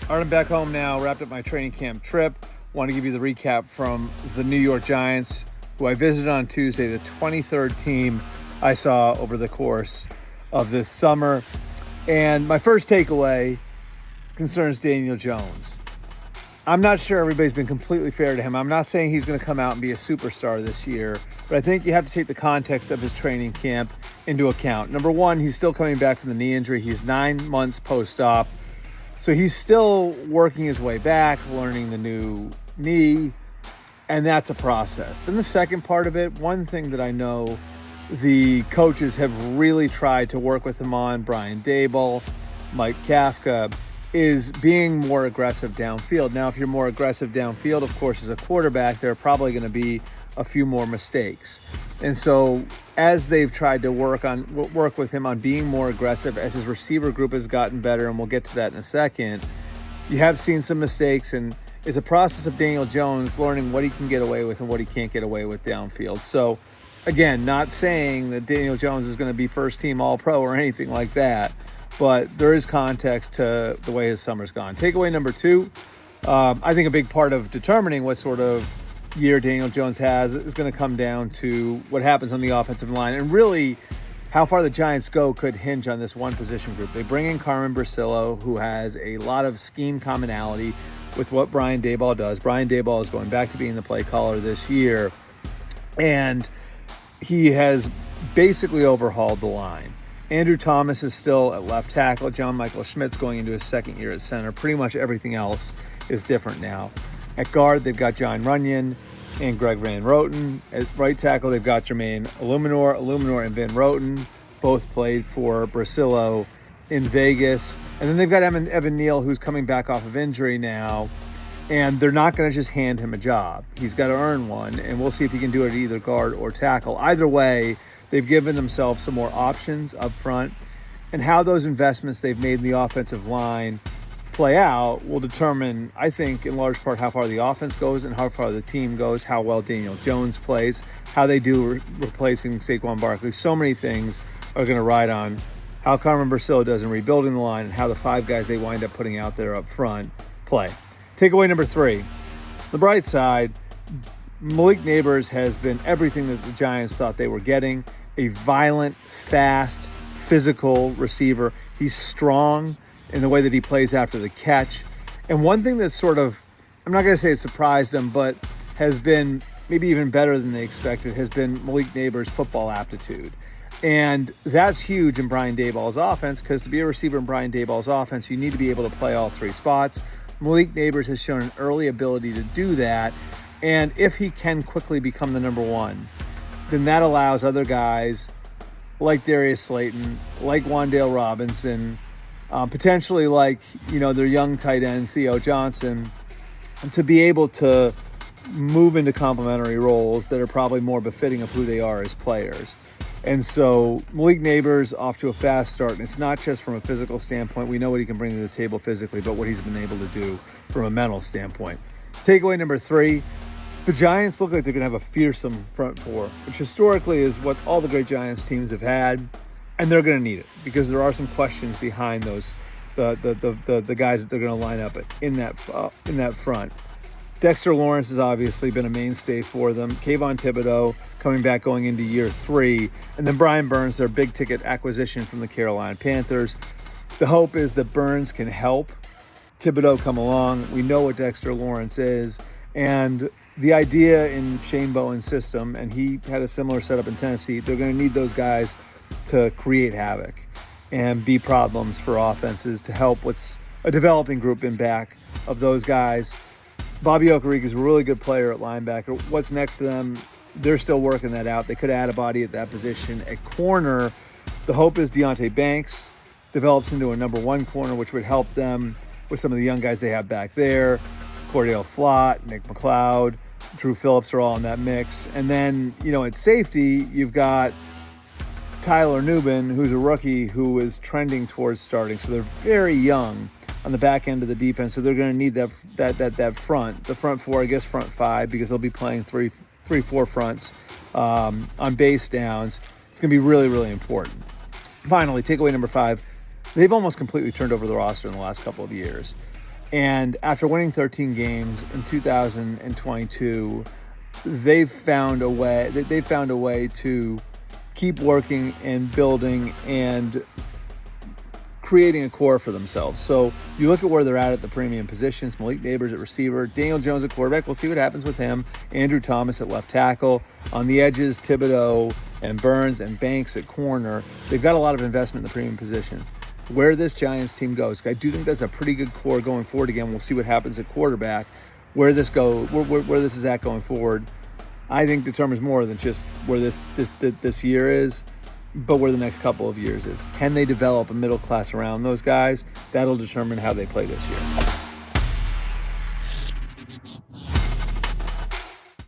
All right, I'm back home now, wrapped up my training camp trip. Want to give you the recap from the New York Giants, who I visited on Tuesday, the 23rd team I saw over the course of this summer. And my first takeaway concerns Daniel Jones. I'm not sure everybody's been completely fair to him. I'm not saying he's going to come out and be a superstar this year, but I think you have to take the context of his training camp into account. Number one, he's still coming back from the knee injury. He's 9 months post-op. So he's still working his way back, learning the new knee, and that's a process. Then the second part of it, one thing that I know the coaches have really tried to work with him on, Brian Daboll, Mike Kafka, is being more aggressive downfield. Now, if you're more aggressive downfield, of course, as a quarterback, there are probably going to be a few more mistakes. And so as they've tried to work with him on being more aggressive, as his receiver group has gotten better, and we'll get to that in a second, you have seen some mistakes, and it's a process of Daniel Jones learning what he can get away with and what he can't get away with downfield. So again, not saying that Daniel Jones is going to be first team All-Pro or anything like that, but there is context to the way his summer's gone. Takeaway number two, I think a big part of determining what sort of year Daniel Jones has is going to come down to what happens on the offensive line. And really, how far the Giants go could hinge on this one position group. They bring in Carmen Bricillo, who has a lot of scheme commonality with what Brian Daboll does. Brian Daboll is going back to being the play caller this year, and he has basically overhauled the line. Andrew Thomas is still at left tackle. John Michael Schmidt's going into his second year at center. Pretty much everything else is different now. At guard, they've got John Runyon and Greg Van Roten. At right tackle, they've got Jermaine Illuminor and Van Roten. Both played for Bricillo in Vegas. And then they've got Evan Neal, who's coming back off of injury now. And they're not going to just hand him a job. He's got to earn one, and we'll see if he can do it at either guard or tackle. Either way, they've given themselves some more options up front. And how those investments they've made in the offensive line play out will determine, I think, in large part, how far the offense goes and how far the team goes, how well Daniel Jones plays, how they do replacing Saquon Barkley. So many things are going to ride on how Carmen Bricillo does in rebuilding the line and how the five guys they wind up putting out there up front play. Takeaway number three, the bright side, Malik Nabers has been everything that the Giants thought they were getting. A violent, fast, physical receiver. He's strong in the way that he plays after the catch. And one thing that's sort of, I'm not going to say it surprised them, but has been maybe even better than they expected, has been Malik Nabers' football aptitude. And that's huge in Brian Daboll's offense, because to be a receiver in Brian Daboll's offense, you need to be able to play all three spots. Malik Nabers has shown an early ability to do that. And if he can quickly become the number one, then that allows other guys like Darius Slayton, like Wan'Dale Robinson, potentially like, their young tight end, Theo Johnson, to be able to move into complementary roles that are probably more befitting of who they are as players. And so Malik Nabers off to a fast start, and it's not just from a physical standpoint. We know what he can bring to the table physically, but what he's been able to do from a mental standpoint. Takeaway number three, the Giants look like they're going to have a fearsome front four, which historically is what all the great Giants teams have had, and they're going to need it because there are some questions behind those the guys that they're going to line up in that front. Dexter Lawrence has obviously been a mainstay for them. Kayvon Thibodeau coming back going into year 3, and then Brian Burns, their big ticket acquisition from the Carolina Panthers. The hope is that Burns can help Thibodeau come along. We know what Dexter Lawrence is, and the idea in Shane Bowen's system, and he had a similar setup in Tennessee, they're going to need those guys to create havoc and be problems for offenses to help what's a developing group in back of those guys. Bobby Okereke is a really good player at linebacker. What's next to them, they're still working that out. They could add a body at that position. At corner, the hope is Deonte Banks develops into a number 1 corner, which would help them with some of the young guys they have back there. Cordell Flott, Nick McLeod, Drew Phillips are all in that mix. And then, at safety, you've got Tyler Nubin, who's a rookie who is trending towards starting. So they're very young on the back end of the defense. So they're going to need that front, the front 4, I guess front 5, because they'll be playing 3-4 fronts on base downs. It's going to be really, really important. Finally, takeaway number 5, they've almost completely turned over the roster in the last couple of years. And after winning 13 games in 2022, they've found a way to keep working and building and creating a core for themselves. So you look at where they're at the premium positions: Malik Nabers at receiver, Daniel Jones at quarterback. We'll see what happens with him. Andrew Thomas at left tackle. On the edges, Thibodeau and Burns and Banks at corner. They've got a lot of investment in the premium positions. Where this Giants team goes, I do think that's a pretty good core going forward. Again, we'll see what happens at quarterback. Where this is at going forward, I think determines more than just where this year is, but where the next couple of years is. Can they develop a middle class around those guys? That'll determine how they play this year.